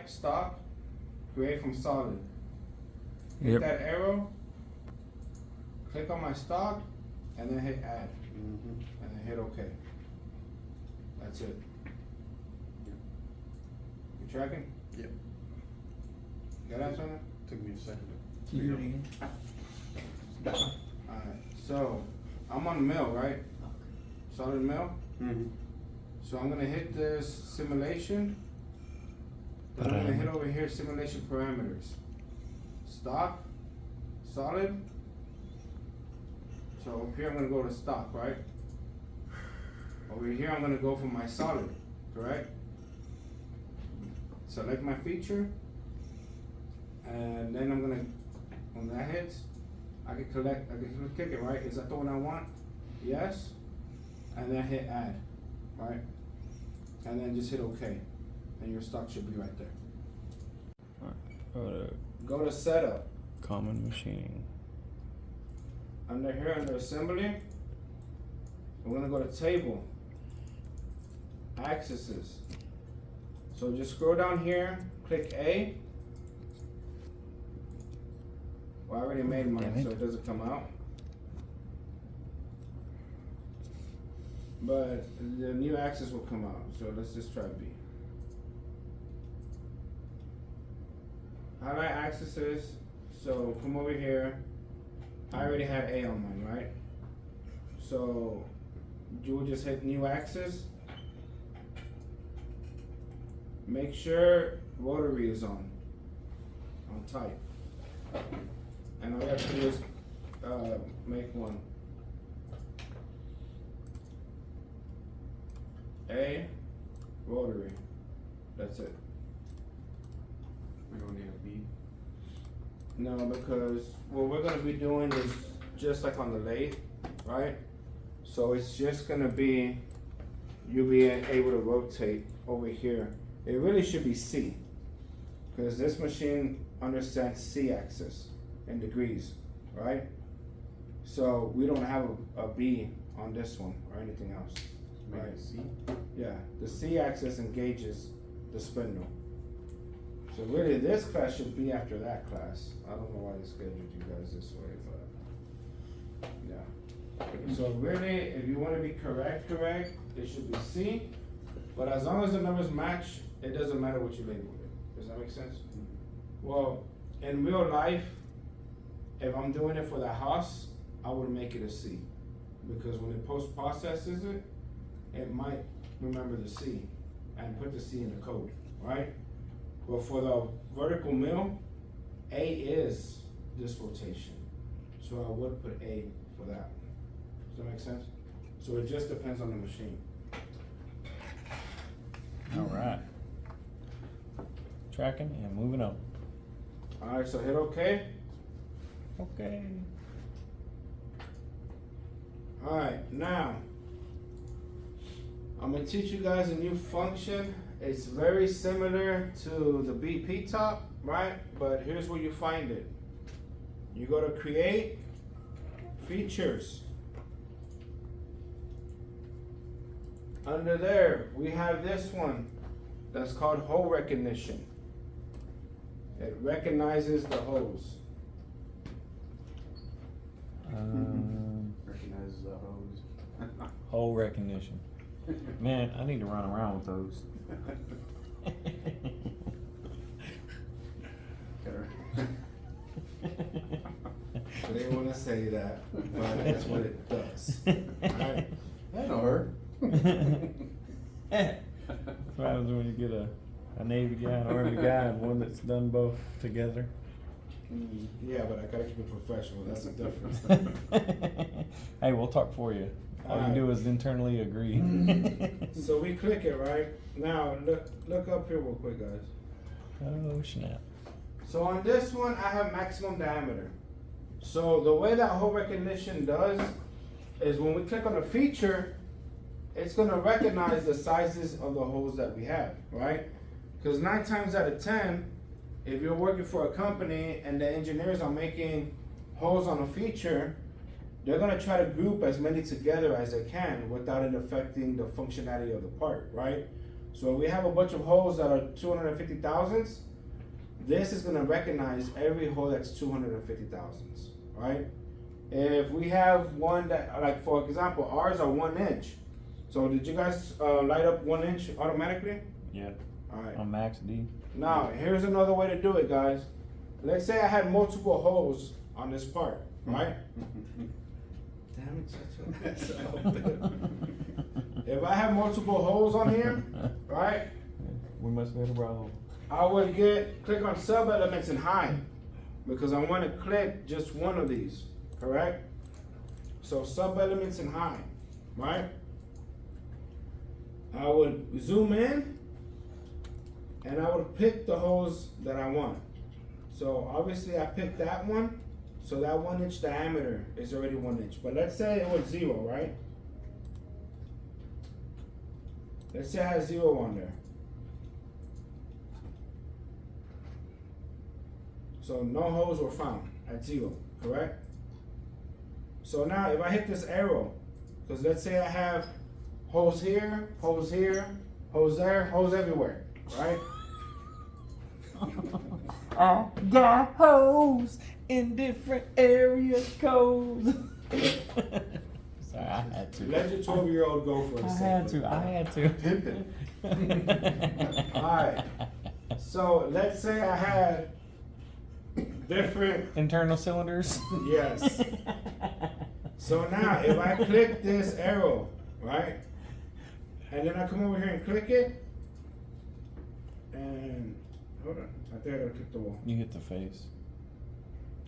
stock, create from solid. Hit Yep. that arrow, click on my stock, and then hit add. Mm-hmm. And then hit OK. That's it. You tracking? Yep. Got that, Antonio? Took me a second. Can you do it again? Alright, so I'm on mill, right? Solid mill. Mm-hmm. So I'm gonna hit this simulation. Then I'm gonna hit over here simulation parameters. Stock, solid. So up here I'm gonna go to stock, right? Over here I'm gonna go for my solid, correct? Select my feature. And then I'm gonna, when that hits, I can click it, right? Is that the one I want? Yes. And then hit add, right? And then just hit OK. And your stock should be right there. Go to setup. Common machining. Under here, under assembly, we're gonna go to table, axes. So just scroll down here, click A. Well, I already made mine, so it doesn't come out. But the new axis will come out, so let's just try B. Highlight axes, so come over here. I already had A on mine, right? So you will just hit new axis. Make sure rotary is on type. And all you have to do is make one. A, rotary. That's it. We don't need a B. No, because what we're gonna be doing is just like on the lathe, right? So it's just gonna be, you'll be able to rotate over here. It really should be C, because this machine understands C axis in degrees, right? So we don't have a B on this one or anything else, Make right? it C. Yeah, the C axis engages the spindle. So really, this class should be after that class. I don't know why they scheduled you guys this way, but yeah. So really, if you want to be correct, it should be C. But as long as the numbers match, it doesn't matter what you label it. Does that make sense? Well, in real life, if I'm doing it for the house, I would make it a C. Because when it post-processes it, it might remember the C and put the C in the code, right? But for the vertical mill, A is this rotation. So I would put A for that. Does that make sense? So it just depends on the machine. All right. Tracking and moving on. Alright, so hit OK. Okay. Alright, now I'm gonna teach you guys a new function. It's very similar to the BP top, right? But here's where you find it. You go to create, features. Under there, we have this one that's called hole recognition. It recognizes the holes. Recognizes the hose. Hole recognition. Man, I need to run around with those. I didn't want to say that, but that's what it does. Alright? I know her. That's what happens when you get a Navy guy, an Army guy, and one that's done both together. Yeah, but I gotta keep it professional. That's the difference. Hey, we'll talk for you. All you do is internally agree. So we click it, right? Now look up here real quick, guys. Oh snap. So on this one, I have maximum diameter. So the way that hole recognition does is when we click on a feature, it's gonna recognize the sizes of the holes that we have, right? Because 9 times out of 10, if you're working for a company and the engineers are making holes on a feature, they're gonna try to group as many together as they can without it affecting the functionality of the part, right? So if we have a bunch of holes that are 250 thousandths, this is gonna recognize every hole that's 250 thousandths, right? If we have one that, like for example, ours are 1 inch. So did you guys light up 1 inch automatically? Yeah. All right. On max D. Now, here's another way to do it, guys. Let's say I had multiple holes on this part, right? Damn it, such a If I have multiple holes on here, right? We must have had a problem. I would click on sub elements and hide because I want to click just one of these, correct? So sub elements and hide, right? I would zoom in and I would pick the holes that I want. So obviously I picked that one, so that 1 inch diameter is already 1 inch. But let's say it was 0, right? Let's say I had 0 on there. So no holes were found at 0, correct? So now if I hit this arrow, because let's say I have holes here, holes there, holes everywhere, right? I got holes in different area codes. Sorry, I had to. Let your 12-year-old go for a second. I had to. Pimpin'. Alright. So let's say I had different, Internal cylinders. yes. So now if I click this arrow, right? And then I come over here and click it. And hold on, I think I gotta click the wall. You hit the face.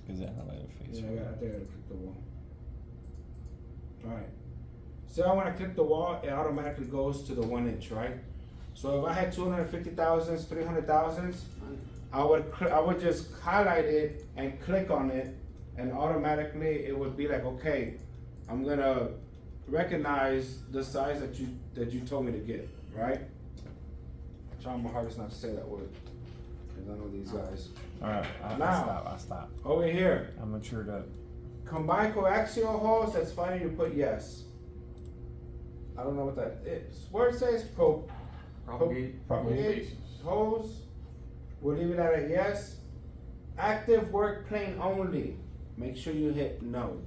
Is that highlighted face? Yeah, I think I gotta click the wall. Alright. So when I click the wall, it automatically goes to the 1 inch, right? So if I had 250 thousandths, 300 thousandths, I would just highlight it and click on it, and automatically it would be like, okay, I'm gonna recognize the size that you told me to get, right? I'm trying my hardest not to say that word, because I know these guys. Alright, Now. I stop. Over here, I'm matured up. combine coaxial holes, that's fine, you put yes. I don't know what that is. Where it says Propagate. propagate holes, we'll leave it at a yes. Active work plane only, make sure you hit no.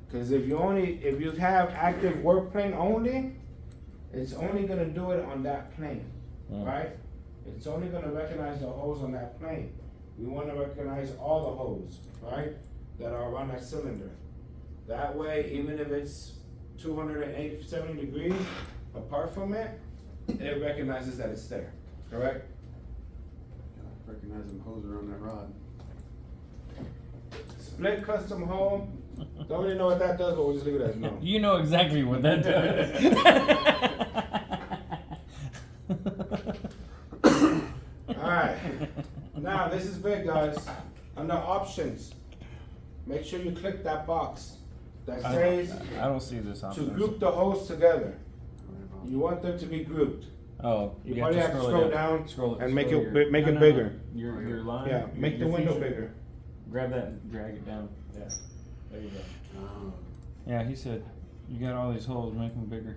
Because if you have active work plane only, it's only gonna do it on that plane, right? It's only gonna recognize the holes on that plane. We wanna recognize all the holes, right? That are around that cylinder. That way, even if it's 270 degrees apart from it, it recognizes that it's there, correct? Gotta recognize them hose around that rod. Split custom hole, don't really know what that does, but we'll just leave it as no. You know exactly what that does. Alright, now this is big, guys. Under options, make sure you click that box that says I don't see this to option. group the holes together. You want them to be grouped. Oh, You probably have to scroll down Scroll and make scroll it your- make no, it no, bigger. no. Your line. Yeah, make the your window feature. bigger. Grab that and drag it down. Yeah. There you go. Oh. Yeah, he said, you got all these holes, make them bigger.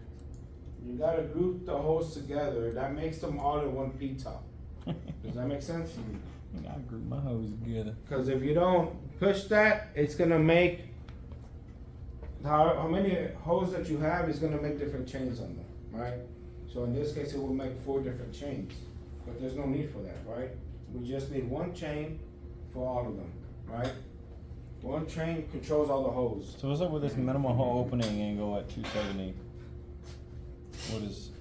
You gotta group the holes together. That makes them all in one P-top. Does that make sense? I gotta group my holes together. Because if you don't push that, it's gonna make how many holes that you have is gonna make different chains on them, right? So in this case, it will make 4 different chains, but there's no need for that, right? We just need one chain for all of them, right? One chain controls all the holes. So what's up with this minimum hole opening angle at 270? What is?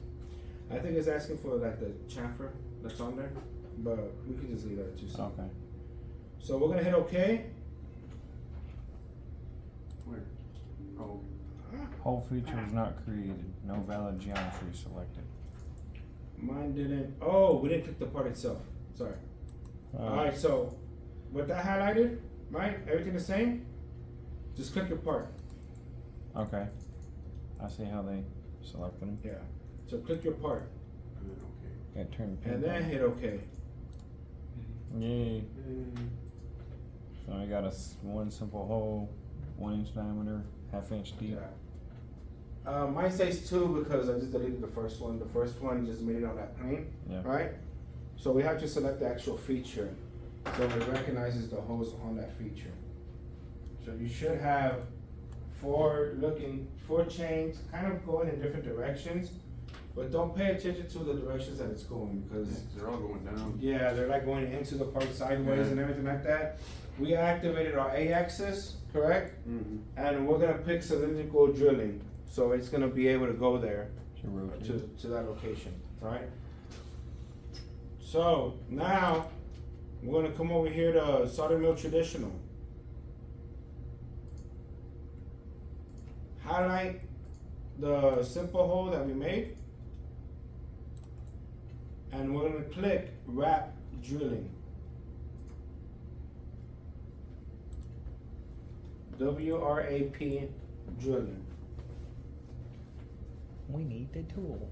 I think it's asking for like the chamfer that's on there, but we can just leave that at 270. Okay. So we're gonna hit OK. Where? Oh. Hole feature was not created. No valid geometry selected. Mine didn't. Oh, we didn't click the part itself. Sorry. Alright, so with that highlighted, right? Everything the same. Just click your part. Okay. I see how they selected them. Yeah. So click your part. And then okay. Got turn. And then hit OK. Yay. So I got one simple hole, 1 inch diameter, 1/2 inch deep. Yeah. Mine says 2 because I just deleted the first one. The first one just made it on that plane, Yeah. right? So we have to select the actual feature, so it recognizes the hose on that feature. So you should have 4 chains, kind of going in different directions, but don't pay attention to the directions that it's going because They're all going down. yeah, they're like going into the part sideways and everything like that. We activated our A-axis, correct? Mm-hmm. And we're gonna pick cylindrical drilling, so it's gonna be able to go there Should rotate. to that location, right? So now we're gonna come over here to solder mill traditional. Highlight the simple hole that we made, and we're gonna click wrap drilling. WRAP drilling. We need the tool.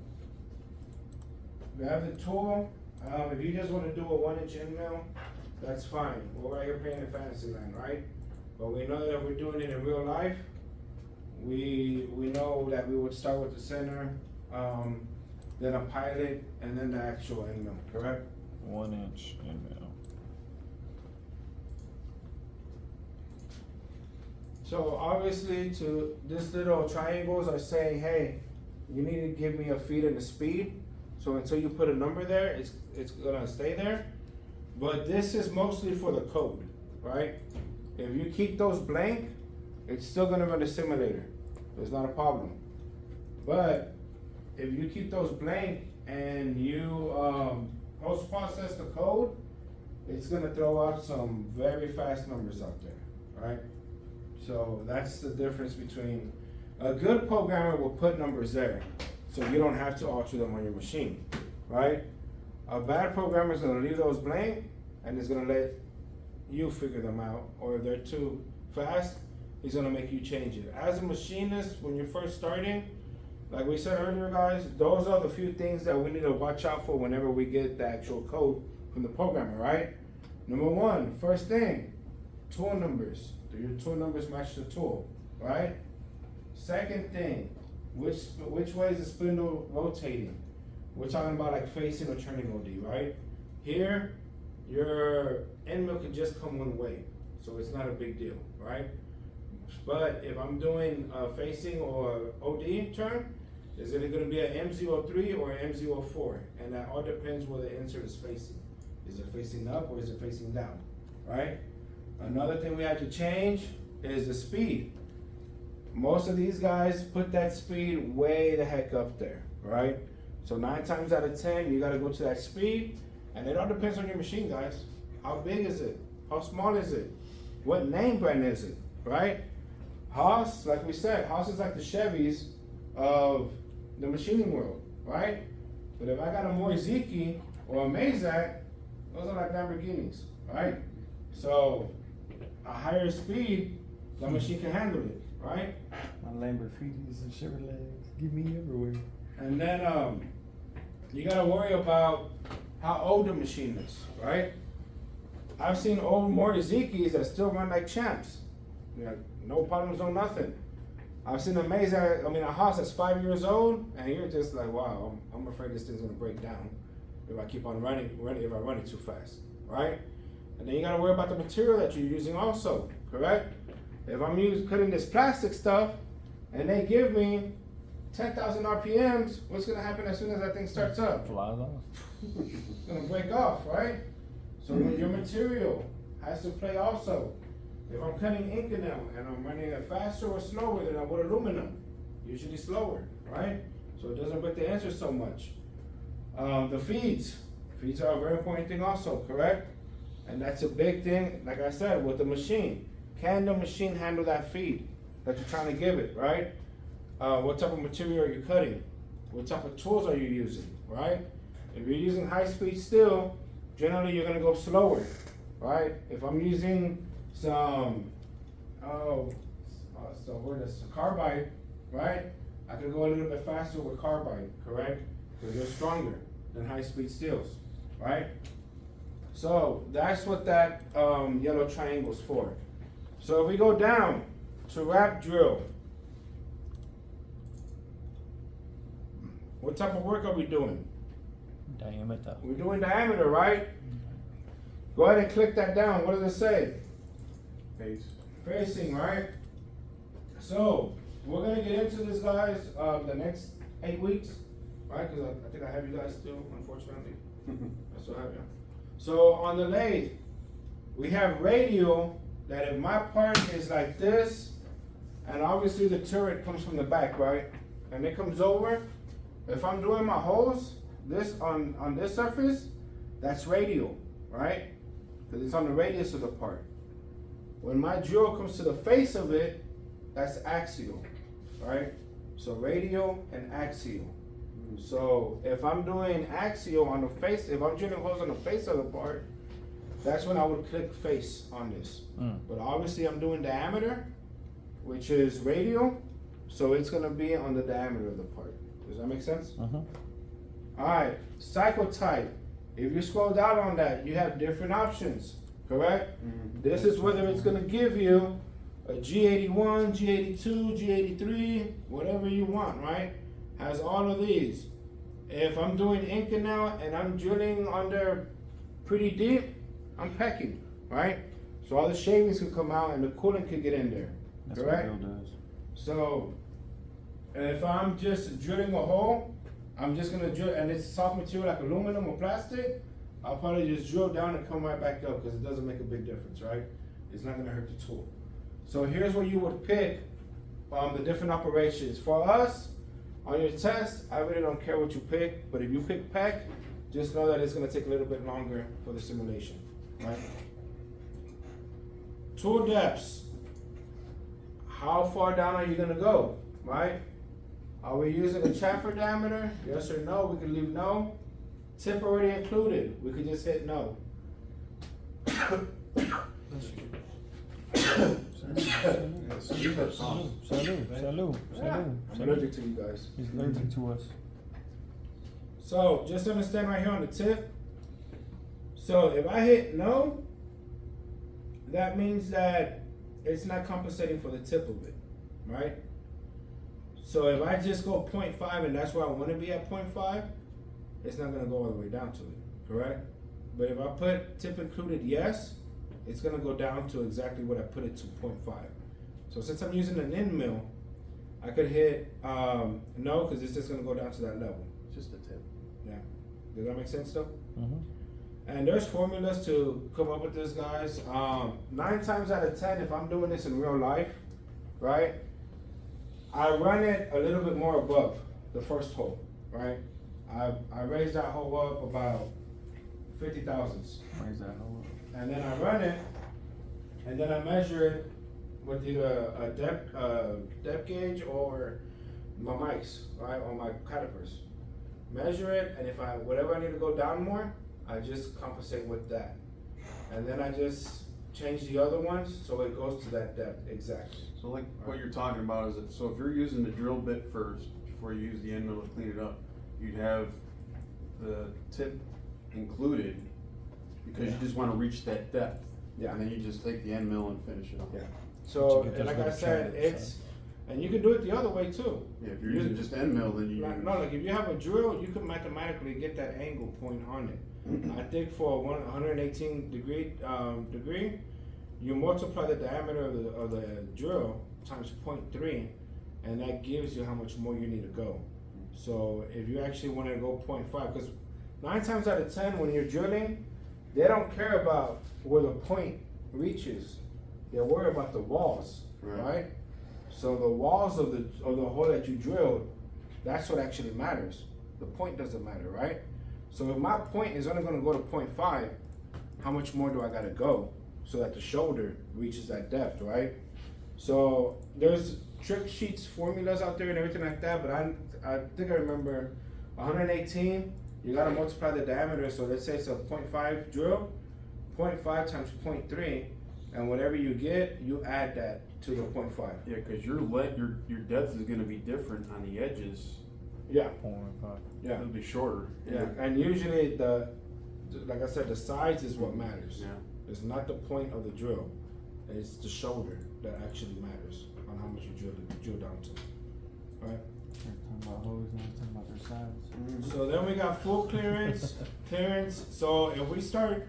Grab the tool. If you just want to do a 1-inch end mill, that's fine. We're right here painting fantasy land, right? But we know that if we're doing it in real life, we know that we would start with the center, then a pilot, and then the actual end mill, correct? 1 inch end mill. So obviously to this little triangles are saying, hey, you need to give me a feet and a speed. So until you put a number there, it's gonna stay there. But this is mostly for the code, right? If you keep those blank, it's still gonna run the simulator. It's not a problem. But if you keep those blank and you post process the code, it's gonna throw out some very fast numbers out there, right? So that's the difference between a good programmer will put numbers there, so you don't have to alter them on your machine, right? A bad programmer is gonna leave those blank and is gonna let you figure them out, or if they're too fast, he's gonna make you change it. As a machinist, when you're first starting, like we said earlier, guys, those are the few things that we need to watch out for whenever we get the actual code from the programmer, right? Number 1, first thing, tool numbers. Do your tool numbers match the tool, right? Second thing, which way is the spindle rotating? We're talking about like facing or turning OD, right? Here, your end mill can just come one way, so it's not a big deal, right? But if I'm doing facing or OD turn, is it gonna be an M03 or an M04? And that all depends where the insert is facing. Is it facing up or is it facing down, right? Another thing we have to change is the speed. Most of these guys put that speed way the heck up there, right? So 9 times out of 10, you gotta go to that speed, and it all depends on your machine, guys. How big is it? How small is it? What name brand is it, right? Haas, like we said, Haas is like the Chevys of the machining world, right? But if I got a Moriziki or a Mazak, those are like Lamborghinis, right? So a higher speed, the machine can handle it, right? My Lamborghinis and Chevrolets give me everywhere. And then you gotta worry about how old the machine is, right? I've seen old Morizikis that still run like champs. Yeah, no problems, no nothing. I've seen a Haas that's 5 years old, and you're just like, wow, I'm afraid this thing's gonna break down if I keep on running if I run it too fast, right? And then you gotta worry about the material that you're using also, correct? If I'm cutting this plastic stuff, and they give me 10,000 RPMs, what's gonna happen as soon as that thing starts up? Flies off. It's gonna break off, right? So your material has to play also. If I'm cutting Inconel and I'm running it faster or slower than I would aluminum, usually slower, right? So it doesn't break the answer so much. The feeds are a very important thing also, correct? And that's a big thing, like I said, with the machine. Can the machine handle that feed that you're trying to give it, right? What type of material are you cutting? What type of tools are you using, right? If you're using high-speed steel, generally you're gonna go slower, right? If I'm using some, carbide, right? I can go a little bit faster with carbide, correct? Because they're stronger than high-speed steels, right? So that's what that yellow triangle's for. So if we go down to wrap drill, what type of work are we doing? Diameter. We're doing diameter, right? Go ahead and click that down. What does it say? Face. Facing, right? So, we're gonna get into this, guys, the next 8 weeks, right? Because I think I have you guys still, unfortunately. I still have you. So, on the lathe, we have radial, that if my part is like this, and obviously the turret comes from the back, right? And it comes over, if I'm doing my holes, this on this surface, that's radial, right? Because it's on the radius of the part. When my drill comes to the face of it, that's axial, right? So radial and axial. So if I'm doing axial on the face, if I'm drilling holes on the face of the part, that's when I would click face on this. But obviously I'm doing diameter, which is radial, so it's gonna be on the diameter of the part. Does that make sense? Alright, cycle type. If you scroll down on that, you have different options, correct? This is whether it's gonna give you a G81, G82, G83, whatever you want, right? Has all of these. If I'm doing Inconel and I'm drilling under pretty deep, I'm pecking, right? So all the shavings can come out and the coolant can get in there, That's correct? what Bill does. So if I'm just drilling a hole, I'm just gonna drill, and it's soft material like aluminum or plastic, I'll probably just drill down and come right back up because it doesn't make a big difference, right? It's not gonna hurt the tool. So here's where you would pick the different operations. For us, on your test, I really don't care what you pick, but if you pick PEC, just know that it's gonna take a little bit longer for the simulation, right? Tool depths. How far down are you gonna go, right? Are we using a chamfer diameter? Yes or no? We can leave no. Tip already included. We could just hit no. Salud. I'm allergic to you guys. He's allergic to us. So just understand right here on the tip. So if I hit no, that means that it's not compensating for the tip of it, right? So if I just go 0.5 and that's where I want to be at 0.5, it's not going to go all the way down to it, correct? But if I put tip included yes, it's going to go down to exactly what I put it to 0.5. So since I'm using an end mill, I could hit no because it's just going to go down to that level. Just a tip. Yeah. Does that make sense though? Mm-hmm. And there's formulas to come up with this, guys. 9 times out of 10, if I'm doing this in real life, right, I run it a little bit more above the first hole, right? I raise that hole up about 50 thousandths. Raise that hole up. And then I run it, and then I measure it with either a depth gauge or my mics, right, or my calipers. Measure it, and if whatever I need to go down more, I just compensate with that. And then I just change the other ones so it goes to that depth exactly. So like what you're talking about is if you're using the drill bit first before you use the end mill to clean it up, you'd have the tip included because you just want to reach that depth. Yeah. And then you just take the end mill and finish it off. Yeah. So, But you get and those like I little said, channels, and you can do it the other way too. Yeah, if you're using just end mill, then you No, like if you have a drill, you can mathematically get that angle point on it. I think for 118 degree, you multiply the diameter of the drill times 0.3, and that gives you how much more you need to go. So if you actually want to go 0.5, because 9 times out of 10 when you're drilling, they don't care about where the point reaches. They're worried about the walls, right? So the walls of the hole that you drilled, that's what actually matters. The point doesn't matter, right? So if my point is only going to go to 0.5, how much more do I got to go so that the shoulder reaches that depth, right? So there's trick sheets, formulas out there and everything like that, but I think I remember 118, you got to multiply the diameter. So let's say it's a 0.5 drill, 0.5 times 0.3, and whatever you get, you add that to the 0.5. Yeah, because your depth is going to be different on the edges. Yeah. 0.5. Yeah. It'll be shorter. Yeah, and usually like I said, the size is what matters. Yeah. It's not the point of the drill. It's the shoulder that actually matters on how much you drill down to. Right? talking about hose, now we're talking about their sides. So then we got full clearance, clearance. So if we start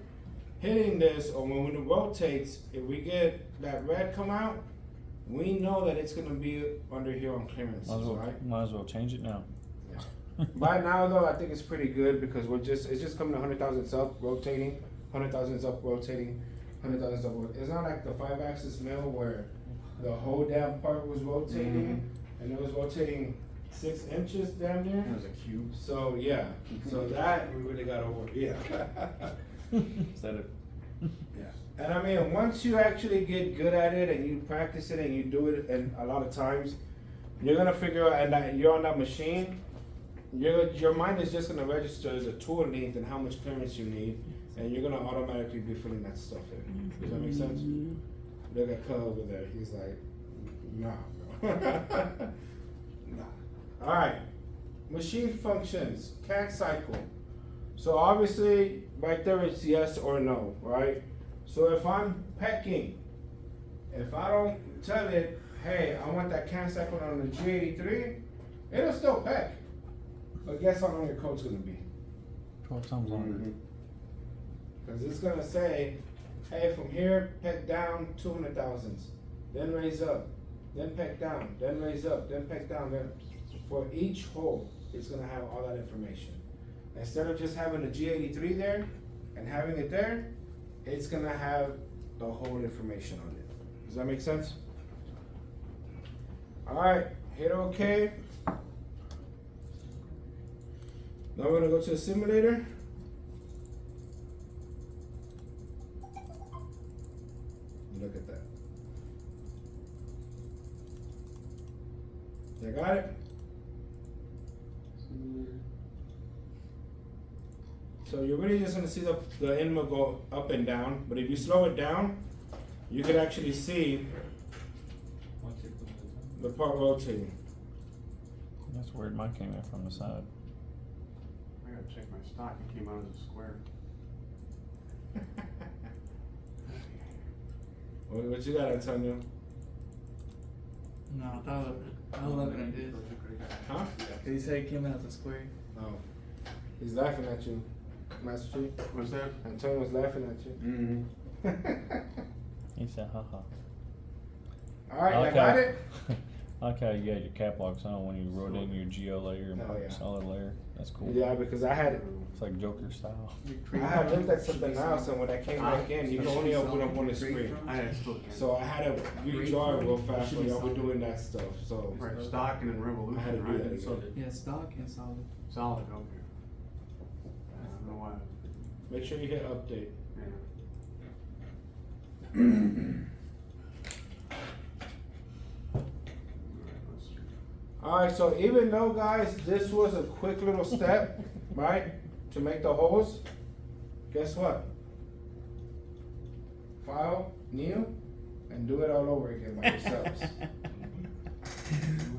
hitting this, or when it rotates, if we get that red come out, we know that it's gonna be under here on clearances, right? Might as well change it now. By now though, I think it's pretty good because it's just coming to 100 thousandths up, rotating, 100 thousandths up, rotating, 100 thousandths up. It's not like the 5-axis mill where the whole damn part was rotating, and it was rotating 6 inches damn near. It was a cube. So yeah, so that we really got over. Yeah. Instead of. Yeah. And I mean, once you actually get good at it and you practice it and you do it, and a lot of times, you're gonna figure out, and that you're on that machine, your mind is just gonna register the tool length and how much clearance you need, and you're gonna automatically be filling that stuff in. Does that make sense? Look at Cub over there. He's like, nah, bro. Nah. All right. Machine functions, CAG cycle. So obviously, right there it's yes or no, right? So if I'm pecking, if I don't tell it, hey, I want that CAG cycle on the G83, it'll still peck. But guess how long your code's gonna be? 12 times longer. Because it's gonna say, hey, from here, peck down 200 thousandths, then raise up, then peck down, then raise up, then peck down. Then for each hole, it's gonna have all that information. Instead of just having the G83 there and having it there, it's gonna have the whole information on it. Does that make sense? All right, hit OK. Now we're gonna go to the simulator. Look at that. You got it? So you're really just gonna see the animal go up and down, but if you slow it down, you can actually see the part rotating. That's weird, mine came in from the side. I gotta check my stock, it came out as a square. What you got, Antonio? No, I was looking at this. Huh? He said it came out as a square. Oh, he's laughing at you, Master Chief. What's that? Antonio's laughing at you. He said, haha. All right, you got it? I like how you got your cap locks on when you wrote in your geo layer and Oh, yeah. solid layer. That's cool. Yeah, because I had It's like Joker style. looked at something else, and when I came back in, you can only open up one screen. I had still. So I had to redraw it real fast while y'all were doing that stuff. So Right, stock and then revolution, I had to do right? that So, again. Yeah, stock and solid. solid, okay. I don't know why. Make sure you hit update. Yeah. All right, so even though, guys, this was a quick little step, right, to make the holes, guess what? File, new, and do it all over again by yourselves.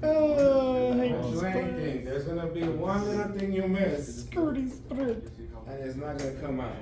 Don't do anything. There's gonna be one little thing you miss, and it's not gonna come out.